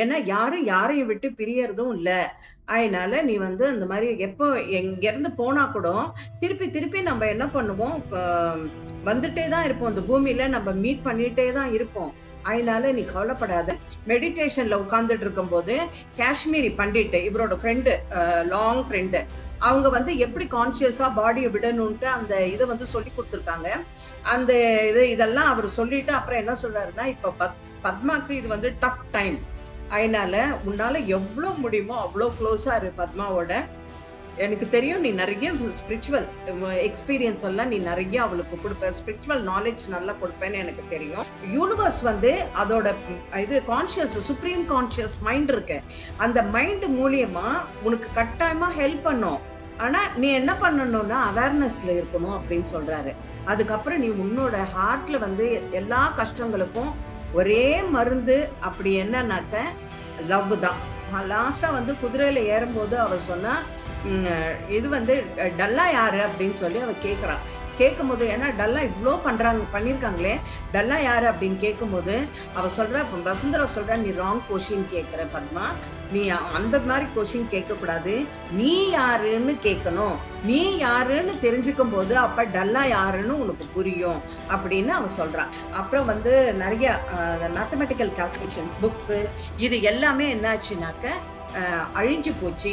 ஏன்னா யாரும் யாரையும் விட்டு பிரியறதும் இல்ல. அதனால நீ வந்து அந்த மாதிரி எப்போ எங்க இருந்து போனா கூட திருப்பி திருப்பி நம்ம என்ன பண்ணுவோம், வந்துட்டே தான் இருப்போம். இந்த பூமியில நம்ம மீட் பண்ணிட்டே தான் இருப்போம். அதனால நீ கவலைப்படாத. மெடிடேஷன்ல உட்கார்ந்துட்டு இருக்கும்போது காஷ்மீரி பண்டிட் இவரோட ஃப்ரெண்டு, லாங் ஃப்ரெண்டு, அவங்க வந்து எப்படி கான்சியஸா பாடியை விடணும்ட்டு அந்த இதை வந்து சொல்லி கொடுத்துருக்காங்க. அந்த இதெல்லாம் அவர் சொல்லிட்டு அப்புறம் என்ன சொல்றாருன்னா, இப்ப பத்மாக்கு இது வந்து டஃப் டைம். அதனால உன்னால எவ்வளவு முடியுமோ அவ்வளவு க்ளோஸா இரு பத்மாவோட. எனக்கு தெரியும் நீ நிறைய ஸ்பிரிச்சுவல் எக்ஸ்பீரியன்ஸ் எல்லாம் நீ நிறைய அவளுக்கு கொடுப்ப, ஸ்பிரிச்சுவல் நாலேஜ் நல்லா கொடுப்பேன்னு எனக்கு தெரியும். யூனிவர்ஸ் வந்து அதோட இது கான்சியஸ், சுப்ரீம் கான்சியஸ் மைண்ட் இருக்கு, அந்த மைண்ட் மூலியமா உனக்கு கட்டாயமா ஹெல்ப் பண்ணும். ஆனா நீ என்ன பண்ணணும்னா அவேர்னஸ்ல இருக்கணும் அப்படின்னு சொல்றாரு. அதுக்கப்புறம் நீ உன்னோட ஹார்ட்ல வந்து எல்லா கஷ்டங்களுக்கும் ஒரே மருந்து அப்படி என்னன்னாக்க லவ் தான். லாஸ்டா வந்து குதிரையில ஏறும்போது அவர் சொன்னா, இது வந்து டல்லா யாரு அப்படின்னு சொல்லி அவ கேட்கறான். கேட்கும்போது ஏன்னா டல்லா இவ்வளோ பண்ணியிருக்காங்களே, டல்லா யாரு அப்படின்னு கேட்கும்போது அவ சொல்ற, வசுந்தரா சொல்ற, நீ ராங் கொஷின் கேட்கிற பத்மா, நீ அந்த மாதிரி கொஷின் கேட்கக்கூடாது, நீ யாருன்னு கேட்கணும். நீ யாருன்னு தெரிஞ்சுக்கும் போது அப்ப டல்லா யாருன்னு உனக்கு புரியும் அப்படின்னு அவ சொல்றான். அப்புறம் வந்து நிறைய மேத்தமெட்டிக்கல் கால்குலேஷன் புக்ஸ் இது எல்லாமே என்னாச்சுனாக்க அழிஞ்சு போச்சு.